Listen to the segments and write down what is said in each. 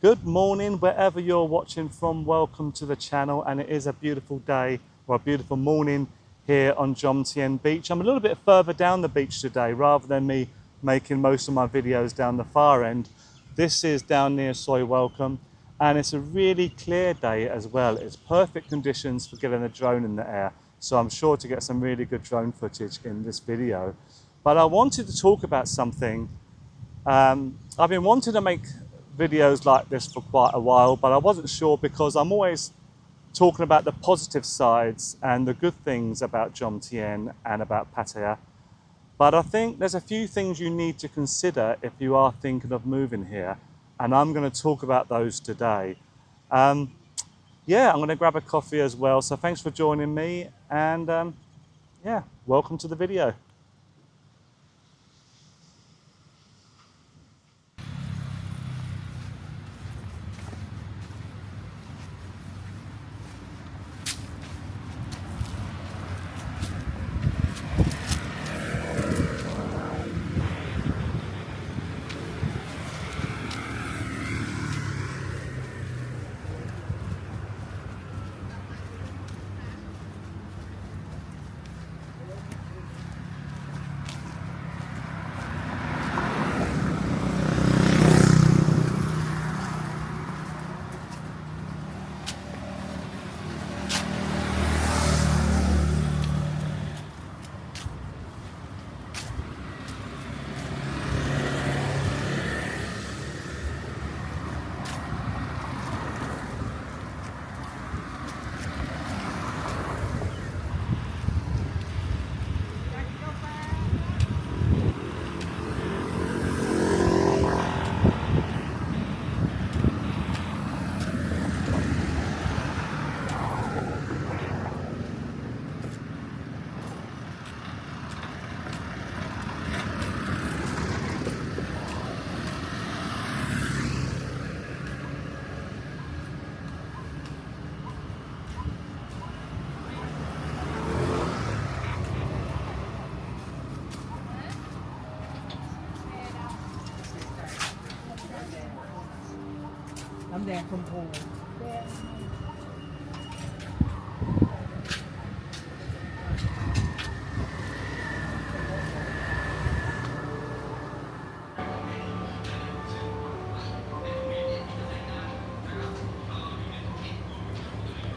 Good morning, wherever you're watching from. Welcome to the channel, and it is a beautiful day, or a beautiful morning here on Jomtien Beach. I'm a little bit further down the beach today, rather than me making most of my videos down the far end. This is down near Soi Welcome, and it's a really clear day as well. It's perfect conditions for getting a drone in the air, so I'm sure to get some really good drone footage in this video. But I wanted to talk about something. I've been wanting to make videos like this for quite a while, but I wasn't sure because I'm always talking about the positive sides and the good things about Jomtien and about Pattaya. But I think there's a few things you need to consider if you are thinking of moving here, and I'm going to talk about those today. Yeah, I'm going to grab a coffee as well, so thanks for joining me, and yeah, welcome to the video.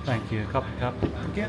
Thank you. Cup. Thank you.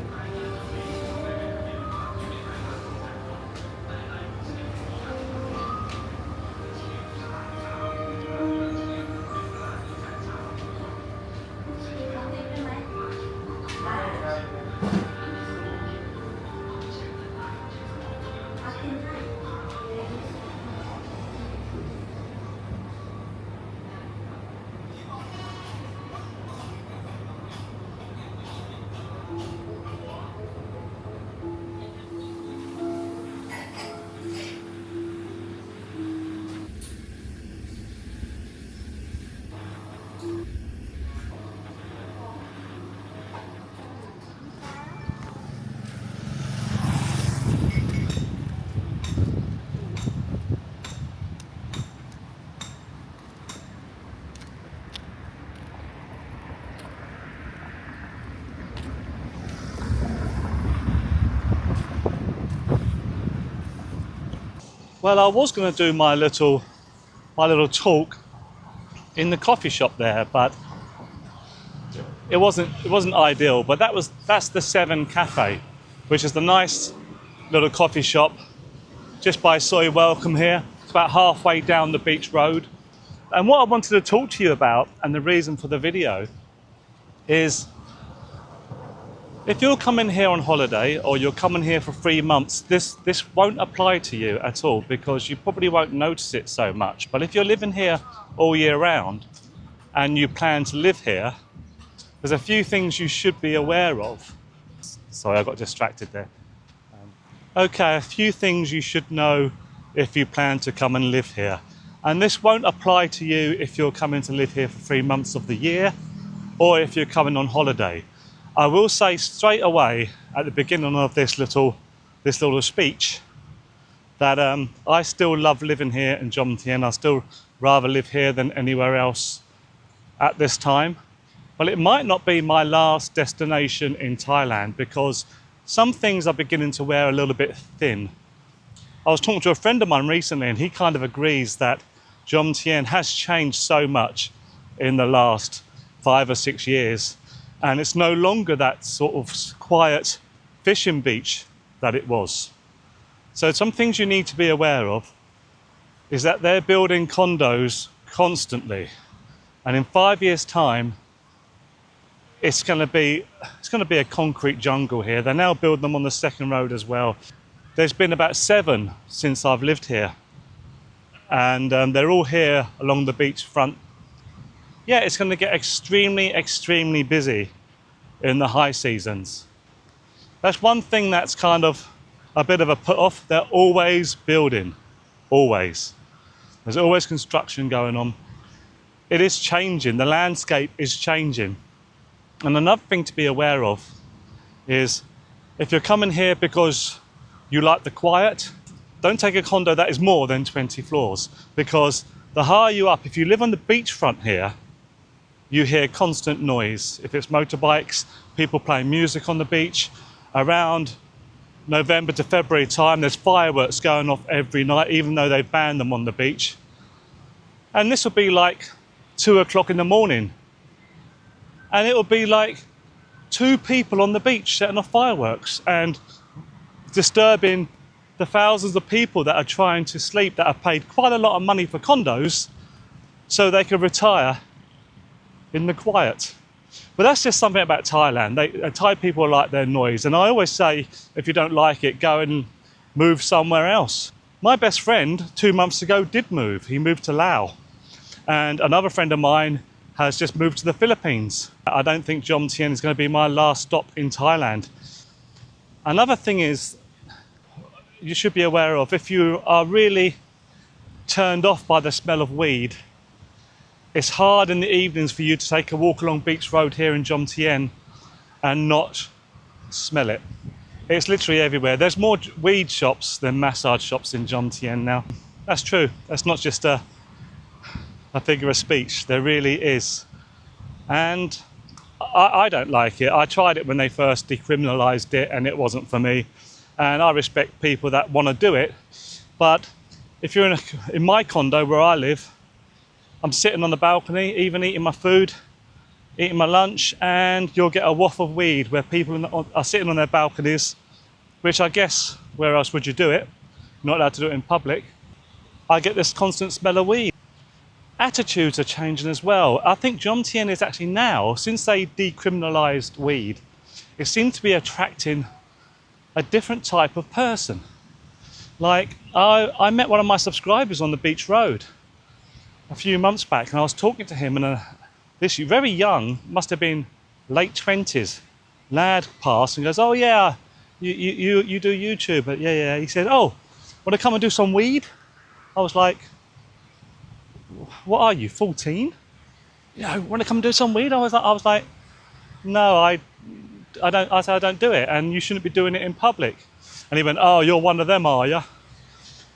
Well, I was going to do my little talk in the coffee shop there, but it wasn't ideal. But that's the 7 Cafe, which is the nice little coffee shop just by Soi Welcome here. It's about halfway down the beach road. And what I wanted to talk to you about, and the reason for the video, is if you're coming here on holiday or you're coming here for 3 months, this won't apply to you at all because you probably won't notice it so much. But if you're living here all year round and you plan to live here, there's a few things you should be aware of. Sorry, I got distracted there. Okay, a few things you should know if you plan to come and live here. And this won't apply to you if you're coming to live here for 3 months of the year or if you're coming on holiday. I will say straight away at the beginning of this little speech that I still love living here in Jomtien. I still rather live here than anywhere else at this time. Well, it might not be my last destination in Thailand because some things are beginning to wear a little bit thin. I was talking to a friend of mine recently and he kind of agrees that Jomtien has changed so much in the last 5 or 6 years, and it's no longer that sort of quiet fishing beach that it was. So some things you need to be aware of is that they're building condos constantly, and in 5 years' time it's going to be a concrete jungle here. They now build them on the second road as well. There's been about 7 since I've lived here, and they're all here along the beachfront. Yeah, it's going to get extremely busy in the high seasons. That's one thing that's kind of a bit of a put off. They're always building, always. There's always construction going on. It is changing, the landscape is changing. And another thing to be aware of is if you're coming here because you like the quiet, don't take a condo that is more than 20 floors, because the higher you up, if you live on the beachfront here, you hear constant noise. If it's motorbikes, people playing music on the beach. Around November to February time, there's fireworks going off every night, even though they've banned them on the beach. And this will be like 2 o'clock in the morning. And it will be like 2 people on the beach setting off fireworks and disturbing the thousands of people that are trying to sleep, that have paid quite a lot of money for condos so they can retire in the quiet. But that's just something about Thailand. Thai people like their noise. And I always say, if you don't like it, go and move somewhere else. My best friend 2 months ago did move. He moved to Laos. And another friend of mine has just moved to the Philippines. I don't think Jomtien is going to be my last stop in Thailand. Another thing is, you should be aware of, if you are really turned off by the smell of weed, it's hard in the evenings for you to take a walk along Beach Road here in Jomtien and not smell it. It's literally everywhere. There's more weed shops than massage shops in Jomtien now. That's true. That's not just a figure of speech. There really is. And I don't like it. I tried it when they first decriminalised it and it wasn't for me. And I respect people that want to do it. But if you're in my condo where I live, I'm sitting on the balcony, even eating my food, eating my lunch, and you'll get a waft of weed where people are sitting on their balconies, which I guess, where else would you do it? You're not allowed to do it in public. I get this constant smell of weed. Attitudes are changing as well. I think Jomtien is actually now, since they decriminalised weed, it seems to be attracting a different type of person. Like, I met one of my subscribers on the beach road a few months back, and I was talking to him, and this very young, must have been late 20s, lad passed and goes, "Oh yeah, you do YouTube?" But yeah. He said, "Oh, want to come and do some weed?" I was like, "What are you, 14? You know, want to come and do some weed?" I was like, "No, I don't." I said, "I don't do it, and you shouldn't be doing it in public." And he went, "Oh, you're one of them, are you?"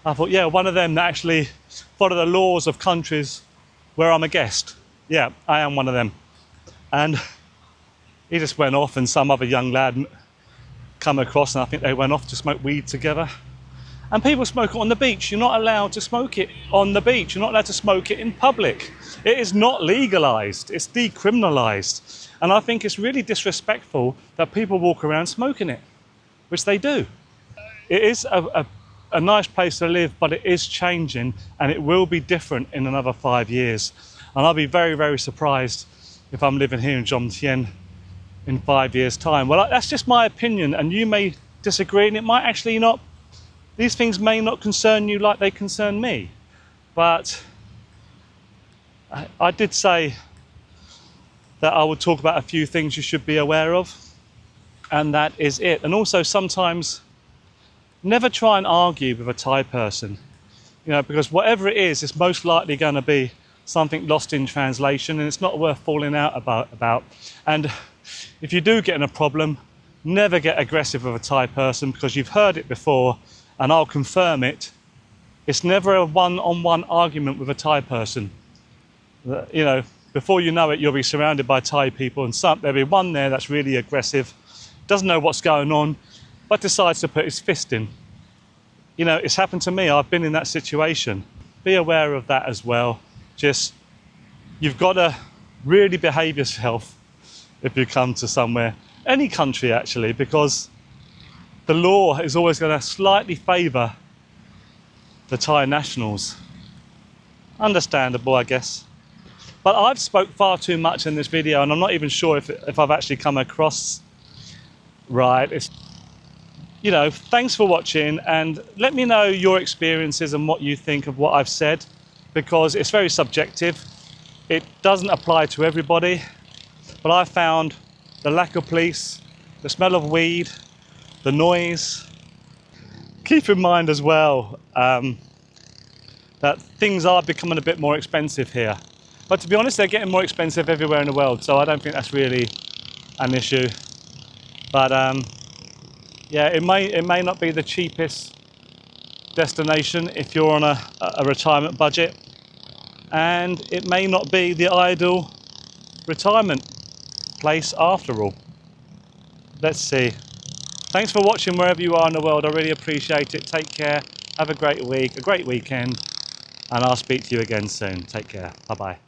I thought, yeah, one of them that actually follow the laws of countries where I'm a guest. Yeah, I am one of them. And he just went off, and some other young lad come across, and I think they went off to smoke weed together. And people smoke it on the beach. You're not allowed to smoke it on the beach. You're not allowed to smoke it in public. It is not legalised. It's decriminalised. And I think it's really disrespectful that people walk around smoking it, which they do. It is a nice place to live, but it is changing, and it will be different in another 5 years. And I'll be very surprised if I'm living here in Jomtien in 5 years' time. Well, that's just my opinion, and you may disagree, and it might actually not. These things may not concern you like they concern me. But I did say that I would talk about a few things you should be aware of, and that is it. And also, sometimes never try and argue with a Thai person, you know, because whatever it is, it's most likely going to be something lost in translation, and it's not worth falling out about. And if you do get in a problem, never get aggressive with a Thai person, because you've heard it before, and I'll confirm it. It's never a one-on-one argument with a Thai person. You know, before you know it, you'll be surrounded by Thai people, and there'll be one there that's really aggressive, doesn't know what's going on, but decides to put his fist in. You know, it's happened to me. I've been in that situation. Be aware of that as well. Just, you've got to really behave yourself if you come to somewhere, any country actually, because the law is always going to slightly favour the Thai nationals. Understandable, I guess. But I've spoke far too much in this video, and I'm not even sure if I've actually come across right. You know, thanks for watching, and let me know your experiences and what you think of what I've said, because it's very subjective. It doesn't apply to everybody, but I found the lack of police, the smell of weed, the noise. Keep in mind as well that things are becoming a bit more expensive here. But to be honest, they're getting more expensive everywhere in the world, so I don't think that's really an issue. But yeah, it may not be the cheapest destination if you're on a retirement budget, and it may not be the ideal retirement place after all. Let's see. Thanks for watching wherever you are in the world. I really appreciate it. Take care. Have a great week, a great weekend, and I'll speak to you again soon. Take care. Bye-bye.